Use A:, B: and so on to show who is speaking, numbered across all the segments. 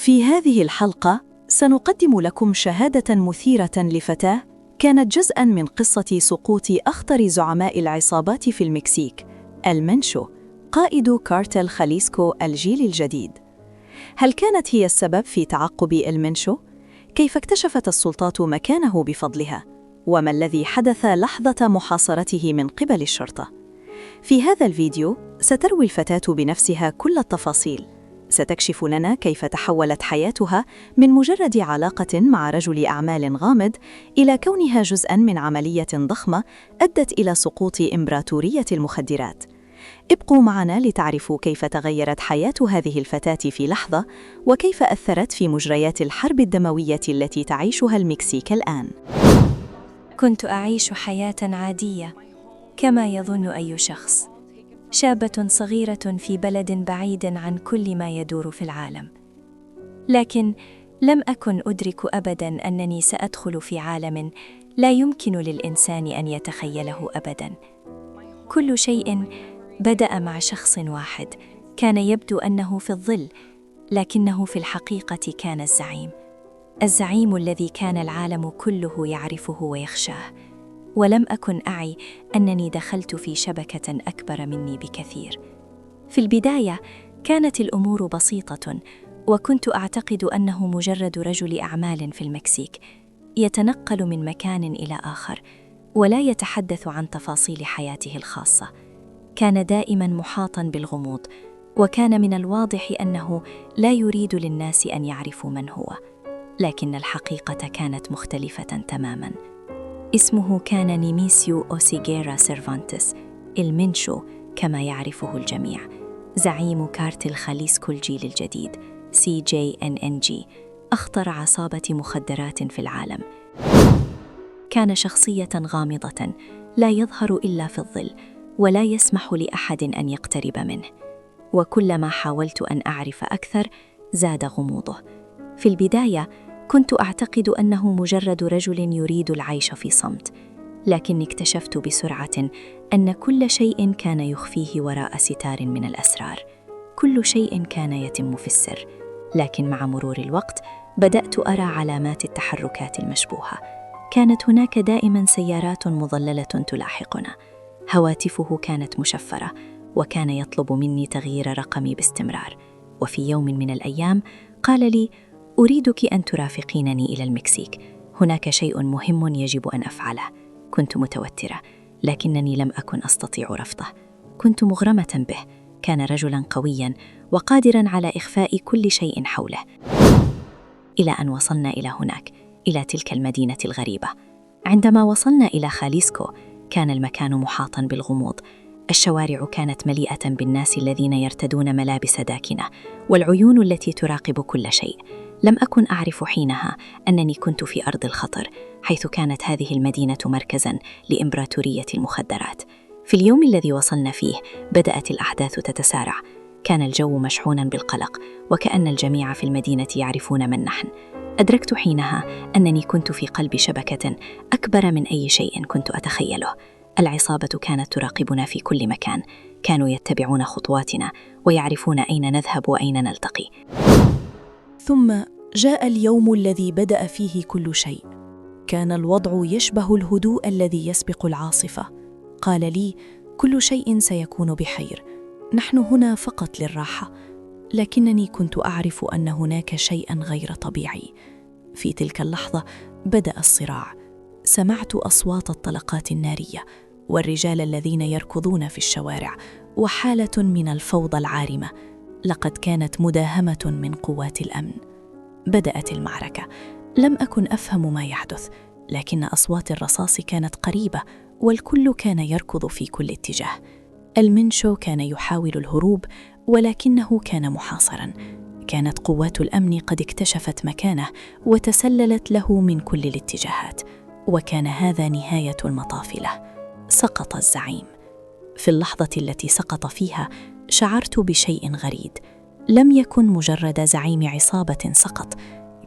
A: في هذه الحلقة سنقدم لكم شهادة مثيرة لفتاة كانت جزءاً من قصة سقوط أخطر زعماء العصابات في المكسيك، المنشو، قائد كارتل خاليسكو الجيل الجديد. هل كانت هي السبب في تعقب المنشو؟ كيف اكتشفت السلطات مكانه بفضلها؟ وما الذي حدث لحظة محاصرته من قبل الشرطة؟ في هذا الفيديو ستروي الفتاة بنفسها كل التفاصيل. ستكشف لنا كيف تحولت حياتها من مجرد علاقة مع رجل أعمال غامض إلى كونها جزءاً من عملية ضخمة أدت إلى سقوط إمبراطورية المخدرات. ابقوا معنا لتعرفوا كيف تغيرت حياة هذه الفتاة في لحظة، وكيف أثرت في مجريات الحرب الدموية التي تعيشها المكسيك الآن.
B: كنت أعيش حياة عادية كما يظن أي شخص، شابة صغيرة في بلد بعيد عن كل ما يدور في العالم. لكن لم أكن أدرك أبداً أنني سأدخل في عالم لا يمكن للإنسان أن يتخيله أبداً. كل شيء بدأ مع شخص واحد كان يبدو أنه في الظل، لكنه في الحقيقة كان الزعيم الذي كان العالم كله يعرفه ويخشاه. ولم أكن أعي أنني دخلت في شبكة أكبر مني بكثير. في البداية كانت الأمور بسيطة، وكنت أعتقد أنه مجرد رجل أعمال في المكسيك يتنقل من مكان إلى آخر ولا يتحدث عن تفاصيل حياته الخاصة. كان دائماً محاطاً بالغموض، وكان من الواضح أنه لا يريد للناس أن يعرفوا من هو. لكن الحقيقة كانت مختلفة تماماً. اسمه كان نيميسيو أوسيغيرا سيرفانتس، المنشو كما يعرفه الجميع، زعيم كارتل خاليسكو الجيل الجديد CJNNG، أخطر عصابة مخدرات في العالم. كان شخصية غامضة لا يظهر إلا في الظل، ولا يسمح لأحد أن يقترب منه. وكلما حاولت أن أعرف أكثر زاد غموضه. في البداية كنت أعتقد أنه مجرد رجل يريد العيش في صمت، لكني اكتشفت بسرعة أن كل شيء كان يخفيه وراء ستار من الأسرار. كل شيء كان يتم في السر، لكن مع مرور الوقت بدأت أرى علامات التحركات المشبوهة. كانت هناك دائما سيارات مظللة تلاحقنا، هواتفه كانت مشفرة، وكان يطلب مني تغيير رقمي باستمرار. وفي يوم من الأيام قال لي: أريدك أن ترافقينني إلى المكسيك، هناك شيء مهم يجب أن أفعله. كنت متوترة، لكنني لم أكن أستطيع رفضه. كنت مغرمة به، كان رجلاً قوياً وقادراً على إخفاء كل شيء حوله. إلى أن وصلنا إلى هناك، إلى تلك المدينة الغريبة. عندما وصلنا إلى خاليسكو كان المكان محاطاً بالغموض. الشوارع كانت مليئة بالناس الذين يرتدون ملابس داكنة، والعيون التي تراقب كل شيء. لم أكن أعرف حينها أنني كنت في أرض الخطر، حيث كانت هذه المدينة مركزاً لإمبراطورية المخدرات. في اليوم الذي وصلنا فيه بدأت الأحداث تتسارع. كان الجو مشحوناً بالقلق، وكأن الجميع في المدينة يعرفون من نحن. أدركت حينها أنني كنت في قلب شبكة أكبر من أي شيء كنت أتخيله. العصابة كانت تراقبنا في كل مكان، كانوا يتبعون خطواتنا ويعرفون أين نذهب وأين نلتقي.
A: ثم جاء اليوم الذي بدأ فيه كل شيء. كان الوضع يشبه الهدوء الذي يسبق العاصفة. قال لي: كل شيء سيكون بخير، نحن هنا فقط للراحة. لكنني كنت أعرف أن هناك شيئاً غير طبيعي. في تلك اللحظة بدأ الصراع. سمعت أصوات الطلقات النارية والرجال الذين يركضون في الشوارع، وحالة من الفوضى العارمة. لقد كانت مداهمة من قوات الأمن. بدأت المعركة. لم أكن أفهم ما يحدث، لكن أصوات الرصاص كانت قريبة، والكل كان يركض في كل اتجاه. المنشو كان يحاول الهروب، ولكنه كان محاصراً. كانت قوات الأمن قد اكتشفت مكانه وتسللت له من كل الاتجاهات، وكان هذا نهاية المطاف له. سقط الزعيم. في اللحظة التي سقط فيها شعرت بشيء غريب. لم يكن مجرد زعيم عصابة سقط،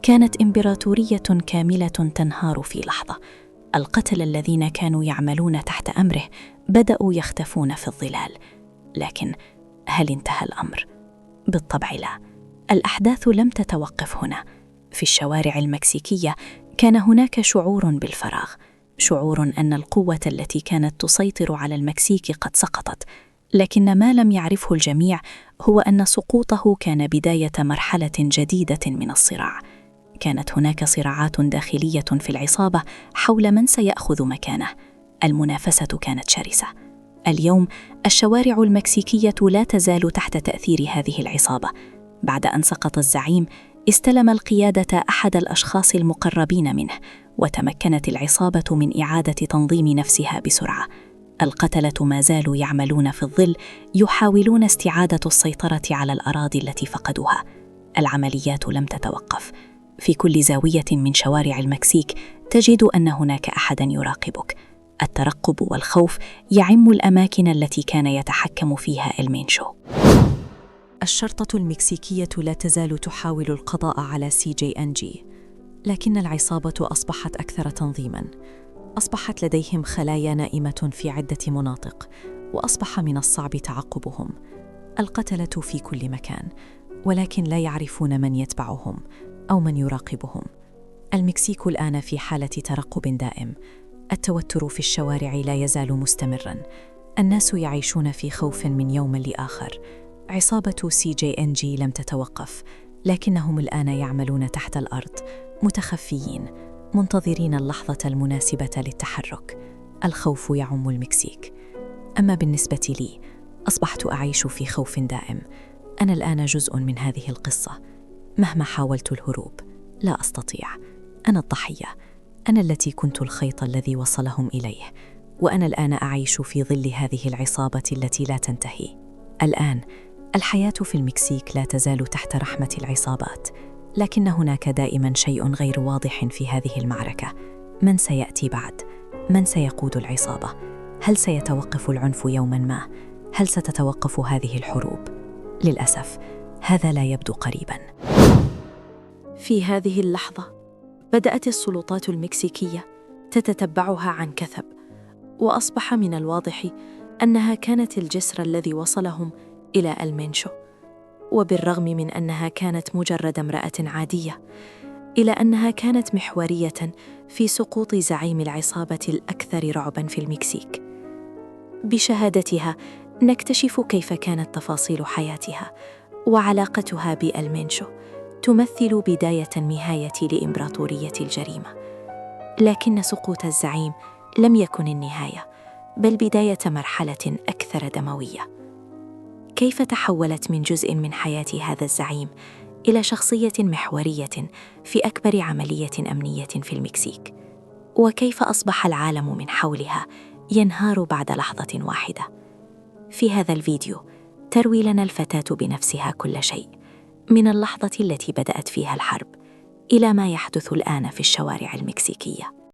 A: كانت إمبراطورية كاملة تنهار في لحظة. القتلة الذين كانوا يعملون تحت أمره بدأوا يختفون في الظلال. لكن هل انتهى الأمر؟ بالطبع لا. الأحداث لم تتوقف هنا. في الشوارع المكسيكية كان هناك شعور بالفراغ، شعور أن القوة التي كانت تسيطر على المكسيك قد سقطت، لكن ما لم يعرفه الجميع هو أن سقوطه كان بداية مرحلة جديدة من الصراع. كانت هناك صراعات داخلية في العصابة حول من سيأخذ مكانه. المنافسة كانت شرسة. اليوم الشوارع المكسيكية لا تزال تحت تأثير هذه العصابة. بعد أن سقط الزعيم، استلم القيادة أحد الأشخاص المقربين منه، وتمكنت العصابة من إعادة تنظيم نفسها بسرعة. القتلة ما زالوا يعملون في الظل، يحاولون استعادة السيطرة على الأراضي التي فقدوها. العمليات لم تتوقف. في كل زاوية من شوارع المكسيك تجد أن هناك أحداً يراقبك. الترقب والخوف يعم الأماكن التي كان يتحكم فيها المينشو.
C: الشرطة المكسيكية لا تزال تحاول القضاء على CJNG، لكن العصابة أصبحت أكثر تنظيماً. أصبحت لديهم خلايا نائمة في عدة مناطق، وأصبح من الصعب تعقبهم. القتلة في كل مكان، ولكن لا يعرفون من يتبعهم أو من يراقبهم. المكسيك الآن في حالة ترقب دائم. التوتر في الشوارع لا يزال مستمراً. الناس يعيشون في خوف من يوم لآخر. عصابة CJNG لم تتوقف، لكنهم الآن يعملون تحت الأرض، متخفيين، منتظرين اللحظة المناسبة للتحرك. الخوف يعم المكسيك. أما بالنسبة لي، أصبحت أعيش في خوف دائم. أنا الآن جزء من هذه القصة. مهما حاولت الهروب، لا أستطيع. أنا الضحية. أنا التي كنت الخيط الذي وصلهم إليه، وأنا الآن أعيش في ظل هذه العصابة التي لا تنتهي. الآن الحياة في المكسيك لا تزال تحت رحمة العصابات، لكن هناك دائما شيء غير واضح في هذه المعركة. من سيأتي بعد؟ من سيقود العصابة؟ هل سيتوقف العنف يوما ما؟ هل ستتوقف هذه الحروب؟ للأسف هذا لا يبدو قريبا.
A: في هذه اللحظة بدأت السلطات المكسيكية تتتبعها عن كثب، وأصبح من الواضح أنها كانت الجسر الذي وصلهم إلى المينشو. وبالرغم من أنها كانت مجرد امرأة عادية، إلا أنها كانت محورية في سقوط زعيم العصابة الأكثر رعباً في المكسيك. بشهادتها نكتشف كيف كانت تفاصيل حياتها وعلاقتها بالمينشو تمثل بداية النهاية لإمبراطورية الجريمة. لكن سقوط الزعيم لم يكن النهاية، بل بداية مرحلة أكثر دموية. كيف تحولت من جزء من حياة هذا الزعيم إلى شخصية محورية في أكبر عملية أمنية في المكسيك؟ وكيف أصبح العالم من حولها ينهار بعد لحظة واحدة؟ في هذا الفيديو تروي لنا الفتاة بنفسها كل شيء، من اللحظة التي بدأت فيها الحرب إلى ما يحدث الآن في الشوارع المكسيكية.